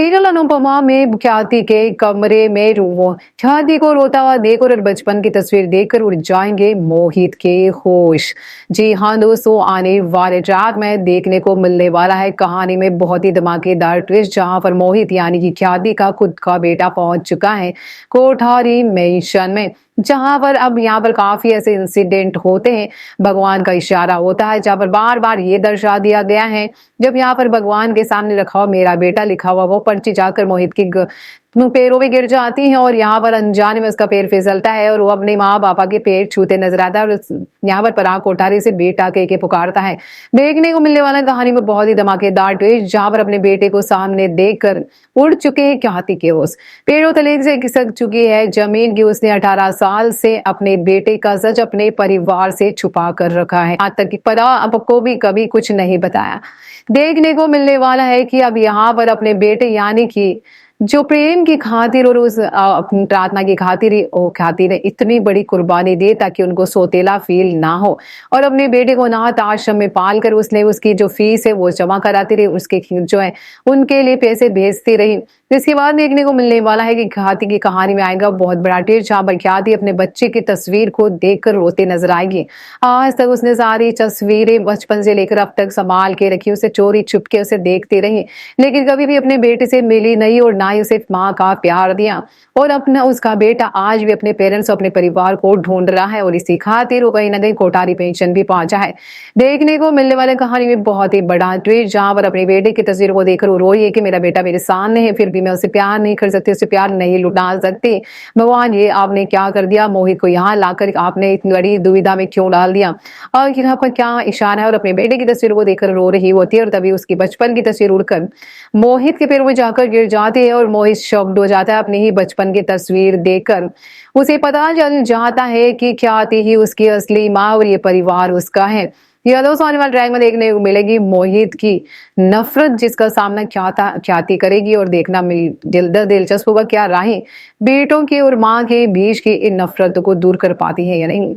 Serial Anupama में ख्याति के कमरे में ख्याति को रोता हुआ देखकर और बचपन की तस्वीर देखकर उड़ जाएंगे मोहित के होश। जी हाँ दोस्तों, आने वाले ट्रैक में देखने को मिलने वाला है कहानी में बहुत ही धमाकेदार ट्विस्ट, जहां पर मोहित यानी कि ख्याति का खुद का बेटा पहुंच चुका है कोठारी मेंशन में, जहां पर अब यहाँ पर काफी ऐसे इंसिडेंट होते हैं। भगवान का इशारा होता है जहां पर बार बार ये दर्शा दिया गया है, जब यहाँ पर भगवान के सामने रखा हुआ मेरा बेटा लिखा हुआ वो पर्ची जाकर मोहित की पैरों में गिर जाती है और यहाँ पर अनजाने में उसका पैर फिसलता है और वो अपने माँ पापा के पैर छूते नजर आता है और यहाँ पर पराग कोठारी से बेटा कह के पुकारता है। देखने को मिलने वाला कहानी में बहुत ही धमाकेदार ट्विस्ट, जहां पर अपने बेटे को सामने देखकर उड़ चुके हैं ख्याति के होश। पेड़ों तले से खिसक चुकी है जमीन की उसने 18 साल से अपने बेटे का सच अपने परिवार से छुपा कर रखा है, आज तक कि पता आपको भी कभी कुछ नहीं बताया। देखने को मिलने वाला है कि अब यहाँ पर अपने बेटे यानी कि जो प्रेम की खातिर और उस अपनी प्रार्थना की खातिर ही ख्याति ने इतनी बड़ी कुर्बानी दी ताकि उनको सोतेला फील ना हो, और अपने बेटे को अनाथ आश्रम में पाल कर उसने उसकी जो फीस है वो जमा कराती रही, उसके जो है उनके लिए पैसे भेजती रही। इसके बाद देखने को मिलने वाला है कि ख्याति की कहानी में आएगा बहुत बड़ा ट्विस्ट, जहां पर ख्याति अपने बच्चे की तस्वीर को देखकर रोते नजर आएगी। आज तक उसने सारी तस्वीरें बचपन से लेकर अब तक संभाल के रखी, उसे चोरी छुप के उसे देखती रही, लेकिन कभी भी अपने बेटे से मिली नहीं और ना ही उसे माँ का प्यार दिया। और अपना उसका बेटा आज भी अपने पेरेंट्स और अपने परिवार को ढूंढ रहा है और इसी खातिर वो कहीं ना कहीं कोठारी पेंशन भी पहुंचा है। देखने को मिलने वाले कहानी में बहुत ही बड़ा ट्विस्ट, जहां पर अपने बेटे की तस्वीर को देखकर वो रोई है कि मेरा बेटा मेरे सामने है, फिर भी मैं उसे प्यार नहीं कर सकती, उसे प्यार नहीं लुटा सकती। भगवान ये आपने क्या कर दिया, मोहित को यहाँ लाकर आपने इतनी बड़ी दुविधा में क्यों डाल दिया, और यहाँ पर क्या इशारा है। और अपने बेटे की तस्वीर को देखकर रो रही होती है और तभी उसकी बचपन की तस्वीर उड़कर मोहित के पैरों में जाकर गिर जाती है और मोहित शॉक्ड हो जाता है अपनी ही बचपन की तस्वीर देखकर। उसे पता चल जाता है कि ख्याति ही उसकी असली माँ और ये परिवार उसका है। यह दोस्तों आने वाले ट्रैक में देखने को मिलेगी मोहित की नफरत, जिसका सामना ख्याति करेगी, और देखना दिलचस्प होगा क्या राहें बेटों की और माँ के बीच की इन नफरतों को दूर कर पाती है या नहीं।